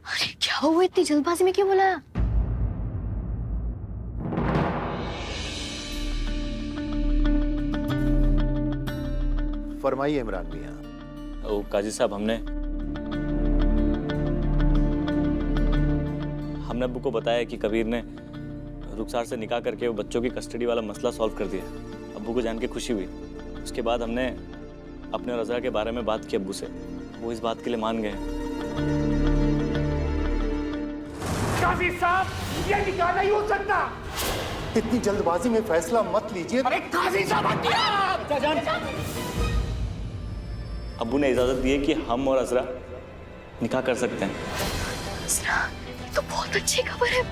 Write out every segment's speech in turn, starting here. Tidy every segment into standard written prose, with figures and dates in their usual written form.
अरे क्या हुआ, इतनी जल्दबाजी में क्यों बुलाया? फरमाइए इमरान मियां। ओ काजी साहब, हमने अब्बू को बताया कि कबीर ने रुखसार से निकाह करके वो बच्चों की कस्टडी वाला मसला सॉल्व कर दिया। अब्बू को जान के खुशी हुई। उसके बाद हमने अपने और अज़रा के बारे में बात की अब्बू से। वो इस बात के लिए मान गए। काजी साहब, ये निकाह नहीं हो सकता। इतनी जल्दबाजी में फैसला मत लीजिए। अरे काजी साहब अब्बू ने इजाजत दी है कि हम और अज़रा निकाह कर सकते हैं। अज़रा, ये तो बहुत अच्छी खबर है।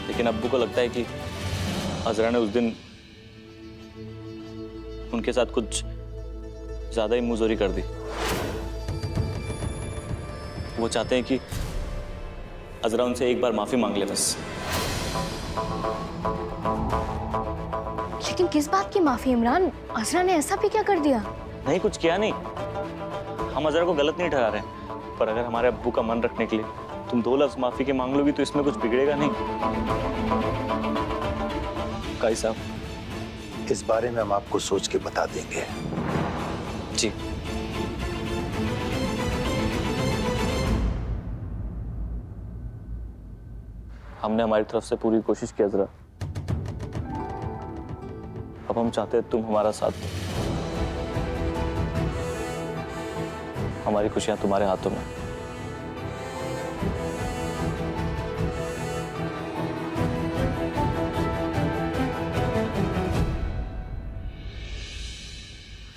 लेकिन अब्बू को लगता है कि अज़रा ने उस दिन उनके साथ कुछ ज्यादा ही मुंहजोरी कर दी। वो चाहते हैं कि अज़रा उनसे एक बार माफी मांग ले बस। लेकिन किस बात की माफी इमरान? अज़रा ने ऐसा भी क्या कर दिया? नहीं, कुछ किया नहीं। हम अज़रा को गलत नहीं ठहरा रहे, पर अगर हमारे अब्बू का मन रखने के लिए तुम 2 लफ्ज माफी के मांग लोगी तो इसमें कुछ बिगड़ेगा नहीं। काई साहब, इस बारे में हम आपको सोच के बता देंगे। जी। हमने हमारी तरफ से पूरी कोशिश की अज़रा। अब हम चाहते हैं तुम हमारा साथ दो। हमारी खुशियां तुम्हारे हाथों में।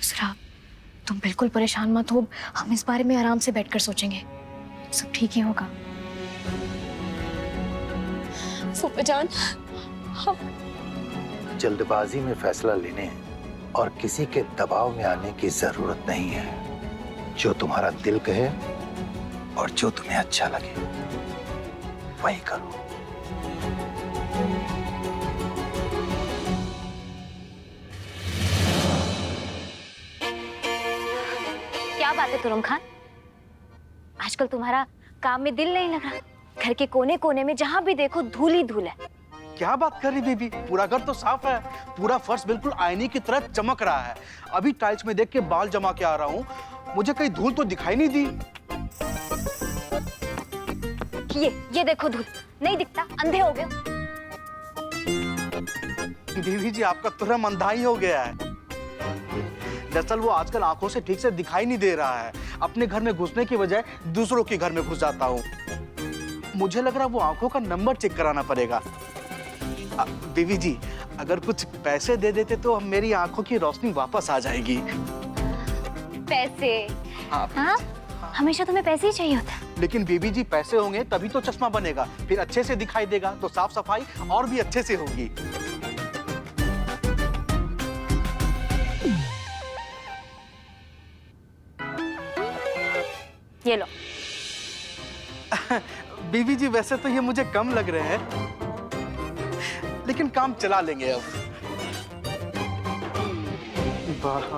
अज़रा, तुम बिल्कुल परेशान मत हो। हम इस बारे में आराम से बैठकर सोचेंगे। सब ठीक ही होगा। फूफाजान, जल्दबाजी में फैसला लेने और किसी के दबाव में आने की जरूरत नहीं है। जो तुम्हारा दिल कहे और जो तुम्हें अच्छा लगे वही करो। क्या बात है तुरम खान, आजकल तुम्हारा काम में दिल नहीं लग रहा। घर के कोने कोने में जहाँ भी देखो धूल ही धूल है। क्या बात कर रही बेबी, पूरा घर तो साफ है। पूरा फर्श बिल्कुल आईने की तरह चमक रहा है। अभी टाइल्स में देख के बाल जमा के आ रहा हूँ, मुझे कहीं धूल तो दिखाई नहीं दी। ये देखो धूल नहीं दिखता, अंधे हो गए। बेबी जी, आपका तुरम अंधा ही हो गया है। दरअसल वो आजकल आंखों से ठीक से दिखाई नहीं दे रहा है। अपने घर में घुसने की बजाय दूसरों के घर में घुस जाता हूँ। मुझे लग रहा वो आंखों का नंबर चेक कराना पड़ेगा। बीवी जी, अगर कुछ पैसे दे देते तो मेरी आंखों की रोशनी वापस आ जाएगी। पैसे? हाँ? हमेशा तुम्हें पैसे ही चाहिए होता है। लेकिन बीबी जी, पैसे होंगे तभी तो चश्मा बनेगा, फिर अच्छे से दिखाई देगा, तो साफ सफाई और भी अच्छे से होगी। ये लो। बीबी जी, वैसे तो ये मुझे कम लग रहे हैं, लेकिन काम चला लेंगे अब।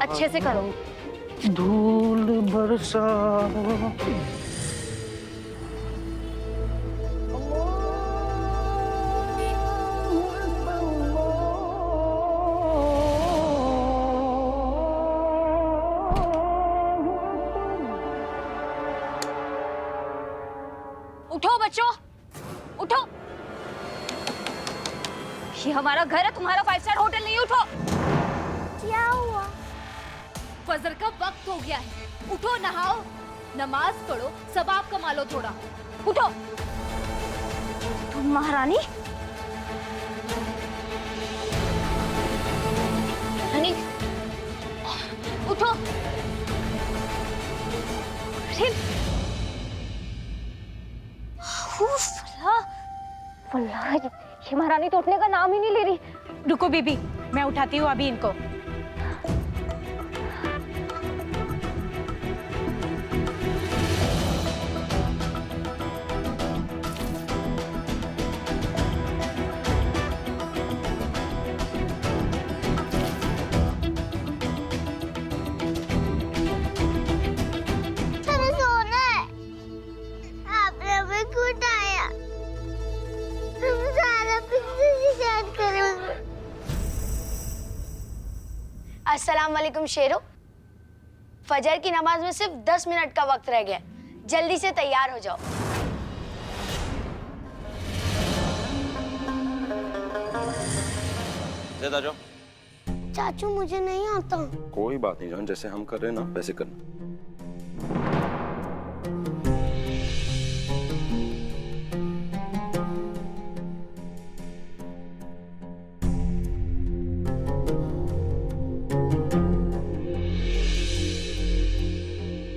अच्छे से करो। धूल बरसा। उठो बच्चों, उठो। ये हमारा घर है, तुम्हारा 5 स्टार होटल नहीं। उठो। क्या हुआ? फजर का वक्त हो गया है। उठो, नहाओ, नमाज पढ़ो, सवाब कमा लो थोड़ा। उठो। तुम महारानी? रानी, उठो। अरे वल्लाह, ये महारानी तो उठने का नाम ही नहीं ले रही। रुको बीबी, मैं उठाती हूँ अभी इनको। अस्सलाम वालेकुम शेरो। फजर की नमाज में सिर्फ 10 मिनट का वक्त रह गया, जल्दी से तैयार हो जाओ। आ जाओ। चाचू मुझे नहीं आता। कोई बात नहीं जान, जैसे हम कर रहे हैं ना वैसे करना।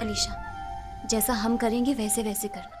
अलीशा, जैसा हम करेंगे वैसे वैसे करना।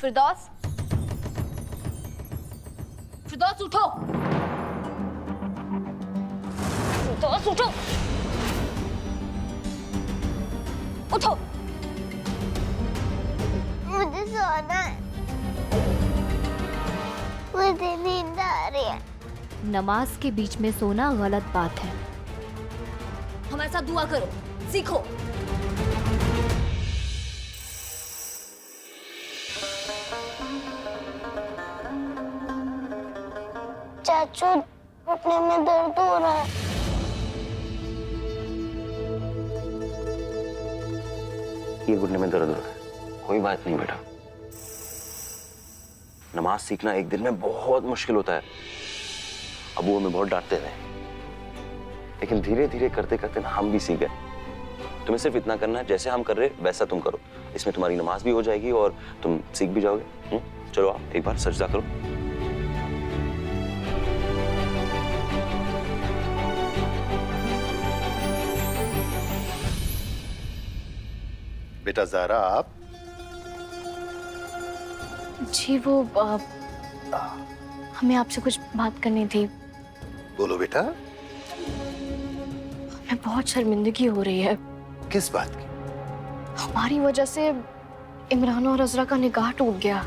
फिरदौस, फिरदौस उठो। फिरदौस उठो, उठो। मुझे सोना है, मुझे नींद आ रही है। नमाज के बीच में सोना गलत बात है। हमारे साथ दुआ करो, सीखो। चाचू घुटने में दर्द हो रहा है। ये घुटने में दर्द हो रहा है, कोई बात नहीं बेटा। नमाज सीखना एक दिन में बहुत मुश्किल होता है। अबू हमें बहुत डांटते थे, लेकिन धीरे धीरे करते करते ना हम भी सीख गए। तुम्हें सिर्फ इतना करना है, जैसे हम कर रहे वैसा तुम करो। इसमें तुम्हारी नमाज भी हो जाएगी और तुम सीख भी जाओगे। चलो आप एक बार सजदा करो। बेटा ज़ारा, आप जी वो हमें आपसे कुछ बात करनी थी। बोलो बेटा। हमें बहुत शर्मिंदगी हो रही है। किस बात की? हमारी वजह से इमरान और अजरा का निकाह टूट गया,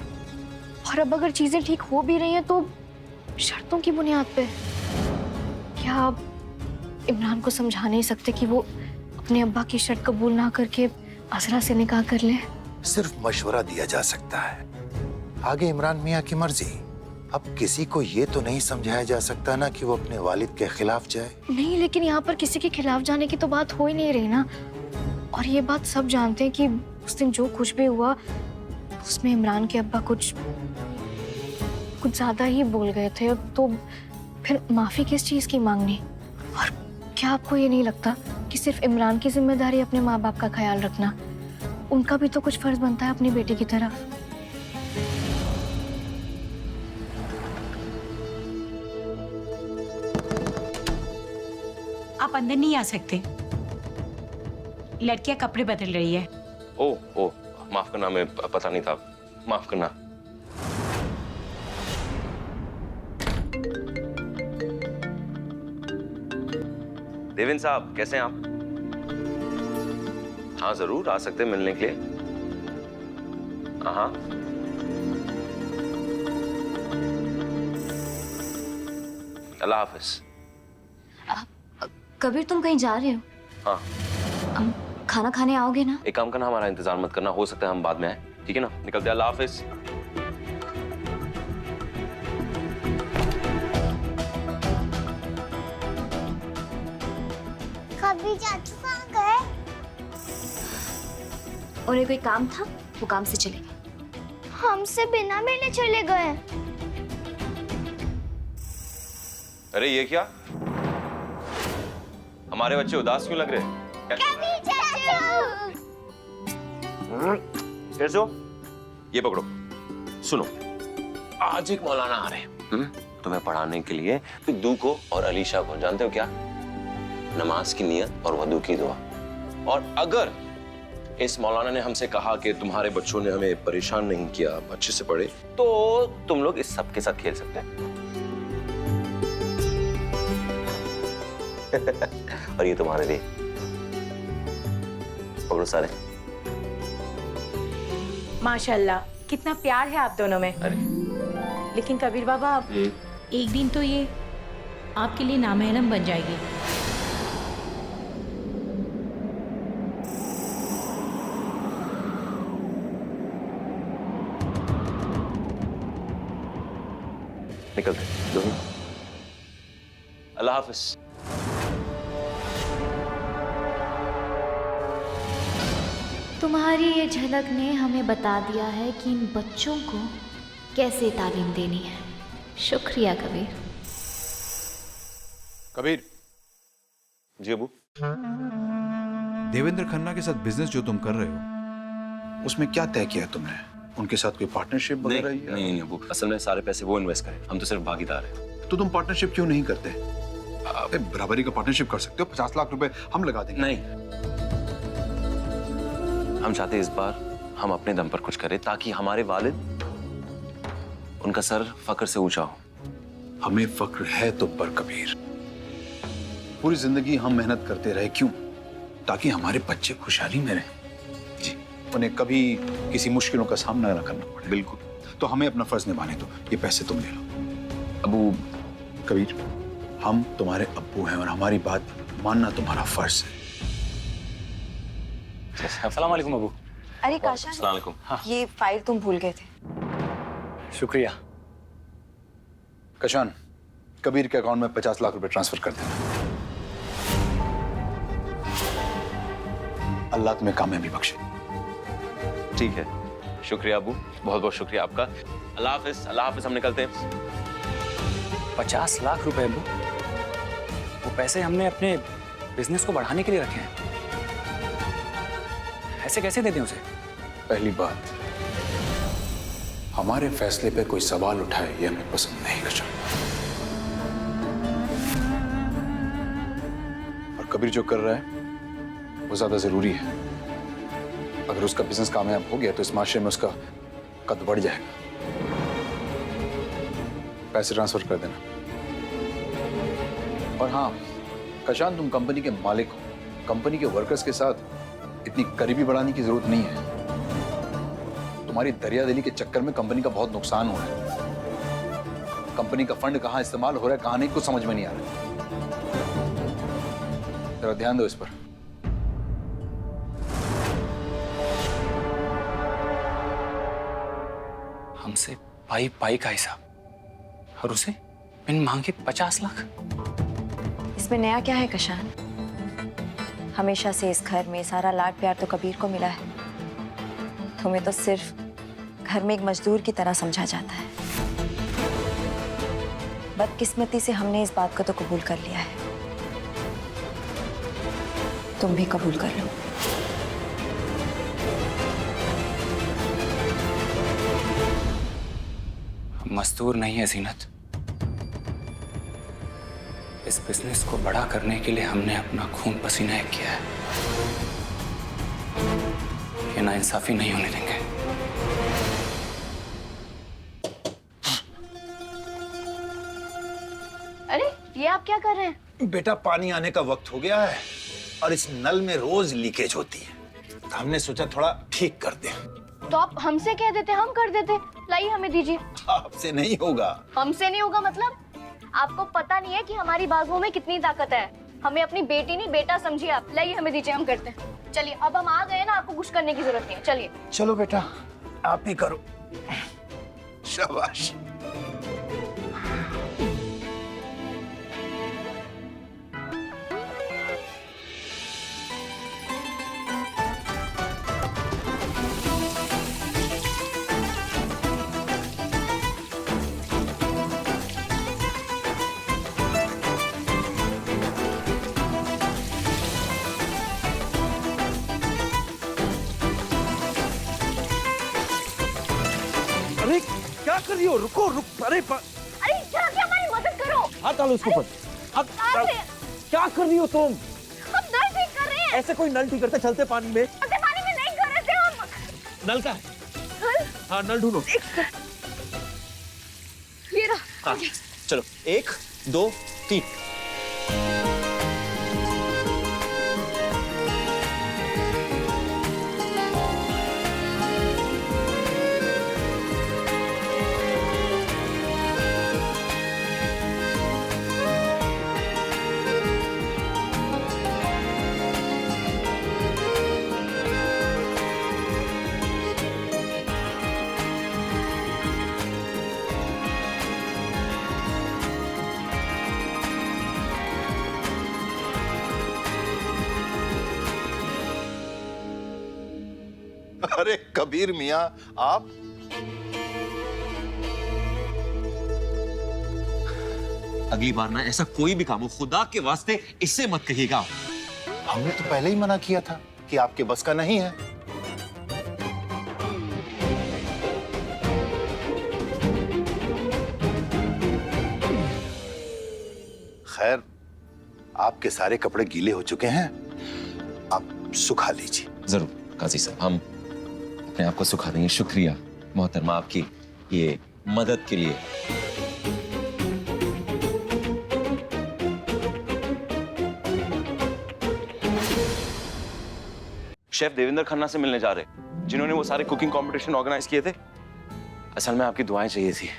और अब अगर चीजें ठीक हो भी रही हैं तो शर्तों की बुनियाद पे। क्या आप इमरान को समझा नहीं सकते कि वो अपने अब्बा की शर्त कबूल ना करके अजरा से निकाह कर ले? सिर्फ मशवरा दिया जा सकता है, आगे इमरान मियाँ की मर्जी। अब किसी को ये तो नहीं समझाया जा सकता ना कि वो अपने वालिद के खिलाफ जाए। नहीं, लेकिन यहाँ पर किसी के खिलाफ जाने की तो बात हो ही नहीं रही ना। और ये बात सब जानते हैं कि उस दिन जो कुछ भी हुआ उसमें इमरान के अब्बा कुछ ज्यादा ही बोल गए थे। तो फिर माफी किस चीज की मांगनी? और क्या आपको ये नहीं लगता कि सिर्फ इमरान की जिम्मेदारी अपने माँ बाप का ख्याल रखना, उनका भी तो कुछ फर्ज बनता है अपनी बेटी की तरफ। आप अंदर नहीं आ सकते, लड़कियां कपड़े बदल रही है। ओ माफ करना, मैं पता नहीं था, माफ करना। देवेन साहब, कैसे हैं आप? हाँ जरूर आ सकते हैं मिलने के लिए। हाँ अल्लाह हाफिज। कबीर, तुम कहीं जा रहे हो? हाँ। खाना खाने आओगे ना? एक काम करना, हमारा इंतजार मत करना, हो सकता है हम बाद में आए, ठीक है ना? निकलते हैं, अल्लाह हाफिज। अभी चाचू कहाँ गए? उन्हें कोई काम था, वो काम से चले गए। हमसे बिना मिले चले गए। अरे ये क्या? हमारे बच्चे उदास क्यों लग रहे हैं? कभी चाचू। कैसे हो? ये पकड़ो। सुनो, आज एक मौलाना आ रहे हैं तुम्हें पढ़ाने के लिए। दू को और अलीशा को जानते हो क्या? नमाज की नियत और वदू की दुआ। और अगर इस मौलाना ने हमसे कहा कि तुम्हारे बच्चों ने हमें परेशान नहीं किया, अच्छे से पढ़े, तो तुम लोग इस सब के साथ खेल सकते हैं। और ये तुम्हारे लिए। पकड़ो सारे। माशाल्लाह, कितना प्यार है आप दोनों में। अरे लेकिन कबीर बाबा, एक दिन तो ये आपके लिए नामहरम बन जाएगी। निकलते। अल्लाह हाफिज। तुम्हारी ये झलक ने हमें बता दिया है कि इन बच्चों को कैसे तालीम देनी है। शुक्रिया कबीर। कबीर। जी अबू। देवेंद्र खन्ना के साथ बिजनेस जो तुम कर रहे हो, उसमें क्या तय किया तुमने? उनके साथ कोई पार्टनरशिप वगैरह? नहीं अबू, असल में सारे पैसे वो इन्वेस्ट करें, हम तो सिर्फ भागीदार हैं। तो तुम पार्टनरशिप क्यों नहीं करते? अबे बराबरी का पार्टनरशिप कर सकते हो। 50 लाख रुपए हम लगा देंगे। नहीं, हम चाहते इस बार हम अपने दम पर कुछ करें ताकि हमारे वालिद, उनका सर फक्र से ऊंचा हो। हमें फक्र है तुम पर कबीर। पूरी जिंदगी हम मेहनत करते रहे, क्यों? ताकि हमारे बच्चे खुशहाली में रहें। जी, उन्हें कभी किसी मुश्किलों का सामना ना करना पड़े। बिल्कुल। तो हमें अपना फर्ज निभाने दो। ये पैसे तुम ले लो। अबू। कबीर, हम तुम्हारे अब्बू हैं और हमारी बात मानना तुम्हारा फर्ज है। अस्सलाम वालेकुम अबू। अरे काशान, अस्सलाम वालेकुम। ये फाइल तुम भूल गए थे। शुक्रिया। कशान, कबीर के अकाउंट में 50 लाख रुपए ट्रांसफर कर देना। अल्लाह तुम्हें कामयाबी बख्शे। ठीक है, शुक्रिया अबू, बहुत बहुत शुक्रिया आपका। अल्लाह हाफिज। अल्लाह हाफिज। हम निकलते हैं। 50 लाख रुपए अबू, वो पैसे हमने अपने बिजनेस को बढ़ाने के लिए रखे हैं। ऐसे कैसे दे दें उसे? पहली बात, हमारे फैसले पे कोई सवाल उठाए ये हमें पसंद नहीं। कशान, और कबीर जो कर रहा है वो ज्यादा जरूरी है। अगर उसका बिजनेस कामयाब हो गया तो इस माशरे में उसका कद बढ़ जाएगा। पैसे ट्रांसफर कर देना। और हाँ कशान, तुम कंपनी के मालिक हो। कंपनी के वर्कर्स के साथ इतनी करीबी बढ़ाने की जरूरत नहीं है। तुम्हारी दरियादिली के चक्कर में कंपनी का बहुत नुकसान हो रहा है। कंपनी का फंड कहां इस्तेमाल हो रहा है कहां नहीं, कुछ समझ में नहीं आ रहा। जरा ध्यान दो इस पर। हमसे पाई पाई का हिसाब, और उसे बिन मांगे 50 लाख। इसमें नया क्या है कशान? हमेशा से इस घर में सारा लाड प्यार तो कबीर को मिला है। तुम्हें तो सिर्फ घर में एक मजदूर की तरह समझा जाता है। बदकिस्मती से हमने इस बात को तो कबूल कर लिया है। तुम भी कबूल कर लो। मजदूर नहीं है जीनत। इस बिजनेस को बड़ा करने के लिए हमने अपना खून पसीना एक किया है। ये नाइंसाफी नहीं होने देंगे। अरे ये आप क्या कर रहे हैं? बेटा, पानी आने का वक्त हो गया है और इस नल में रोज लीकेज होती है, तो हमने सोचा थोड़ा ठीक कर दें। तो आप हमसे कह देते, हम कर देते। लाइए हमें दीजिए। आपसे नहीं होगा। हमसे नहीं होगा मतलब? आपको पता नहीं है कि हमारी बाजुओं में कितनी ताकत है। हमें अपनी बेटी नहीं बेटा समझिए आप। लाइए हमें दीजिए, हम करते हैं। चलिए, अब हम आ गए ना, आपको कुछ करने की जरूरत नहीं है। चलिए चलो बेटा, आप ही करो। शाबाश। क्या कर रही हो? रुको अरे अरे जरा क्या हमारी मदद करो। हाथ डालो उसके ऊपर। क्या कर रही हो तुम? हम नल ठीक कर रहे हैं। ऐसे कोई नल ठीक करता चलते पानी में? चलते पानी में नहीं कर रहे थे हम। नल का है? हाँ नल ढूंढो। ये रहा। हाँ, चलो 1 2 3। अरे कबीर मियां, आप अगली बार ना ऐसा कोई भी काम हो खुदा के वास्ते इससे मत कहिएगा। हमने तो पहले ही मना किया था कि आपके बस का नहीं है। खैर, आपके सारे कपड़े गीले हो चुके हैं, आप सुखा लीजिए। जरूर काजी साहब, हम अपने आप को सुखा देंगे। शुक्रिया मोहतरमा आपकी ये मदद के लिए। शेफ देवेंद्र खन्ना से मिलने जा रहे, जिन्होंने वो सारे कुकिंग कंपटीशन ऑर्गेनाइज किए थे। असल में आपकी दुआएं चाहिए थी।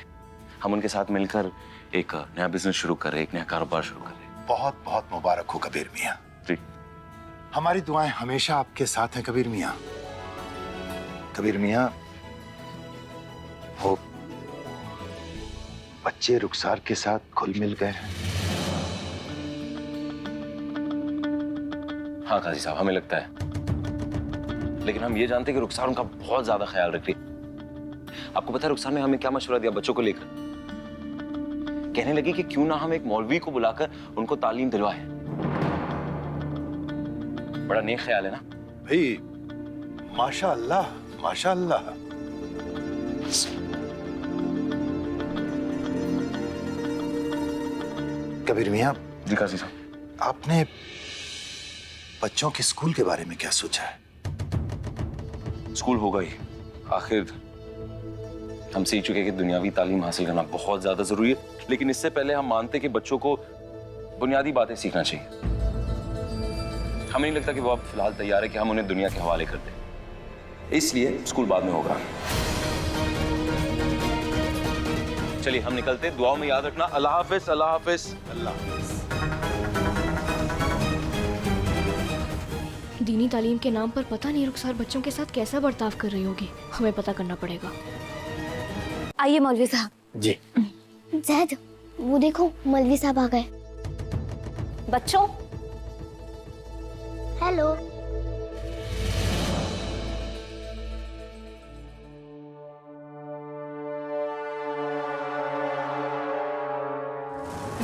हम उनके साथ मिलकर एक नया बिजनेस शुरू कर रहे, एक नया कारोबार शुरू कर रहे। बहुत बहुत मुबारक हो कबीर मियां। जी, हमारी दुआएं हमेशा आपके साथ हैं कबीर मियां। कबीर मियां, वो बच्चे रुखसार के साथ घुल मिल गए हैं। हाँ काजी साहब, हमें लगता है, लेकिन हम ये जानते हैं कि रुखसार उनका बहुत ज्यादा ख्याल रख रही है। आपको पता है रुखसार ने हमें क्या मशवरा दिया बच्चों को लेकर? कहने लगी कि क्यों ना हम एक मौलवी को बुलाकर उनको तालीम दिलवाएं। बड़ा नेक ख्याल है ना भाई? माशाअल्लाह माशाअल्लाह। कबीर मियां, जी काजी साहब, आपने बच्चों के स्कूल के बारे में क्या सोचा है? स्कूल होगा ही। आखिर हम सीख चुके हैं कि दुनियावी तालीम हासिल करना बहुत ज्यादा जरूरी है, लेकिन इससे पहले हम मानते हैं कि बच्चों को बुनियादी बातें सीखना चाहिए। हमें नहीं लगता कि वो अब फिलहाल तैयार है कि हम उन्हें दुनिया के हवाले कर दें, इसलिए स्कूल बाद में होगा। चलिए हम निकलते, दुआओं में याद रखना। अल्लाह हाफिज, अल्लाह हाफिज, अल्लाह हाफिज। दीनी तालीम के नाम पर पता नहीं रुखसार बच्चों के साथ कैसा बर्ताव कर रही होगी। हमें पता करना पड़ेगा। आइए मौलवी साहब। जी। जैद, वो देखो मौलवी साहब आ गए। बच्चों, हेलो।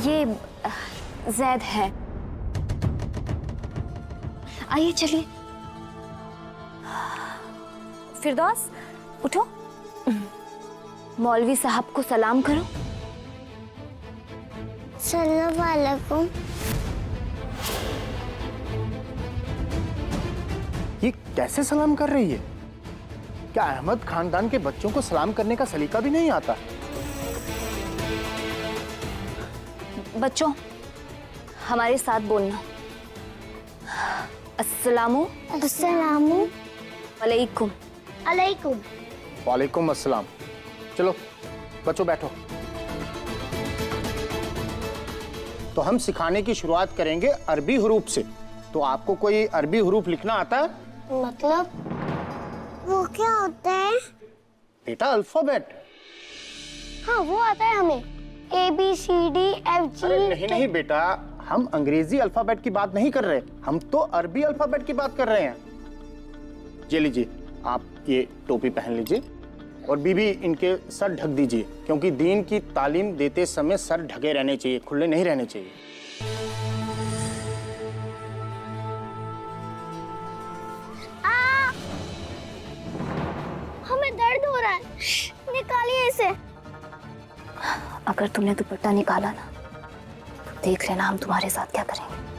ये जैद है। आइए चलिए। फिरदौस उठो, मौलवी साहब को सलाम करो। सलाम वालेकुम। ये कैसे सलाम कर रही है? क्या अहमद खानदान के बच्चों को सलाम करने का सलीका भी नहीं आता? बच्चों, हमारे साथ बोलना। अस्सलामु अस्सलामु अलैकुम। अलैकुम। वालेकुम अस्सलाम। चलो बच्चों बैठो। तो हम सिखाने की शुरुआत करेंगे अरबी हरूफ से। तो आपको कोई अरबी हरूफ लिखना आता है? मतलब वो क्या होता है? बेटा अल्फाबेट। हाँ वो आता है हमें। ABCDFG। अरे नहीं नहीं बेटा, हम अंग्रेजी अल्फाबेट की बात नहीं कर रहे, हम तो अरबी अल्फाबेट की बात कर रहे हैं। ये लीजिए, आप ये टोपी पहन लीजिए और बीबी इनके सर ढक दीजिए, क्योंकि दीन की तालीम देते समय सर ढके रहने चाहिए, खुले नहीं रहने चाहिए। हमें दर्द हो रहा है, निकालिए इसे। अगर तुमने दुपट्टा निकाला ना तो देख लेना हम तुम्हारे साथ क्या करेंगे।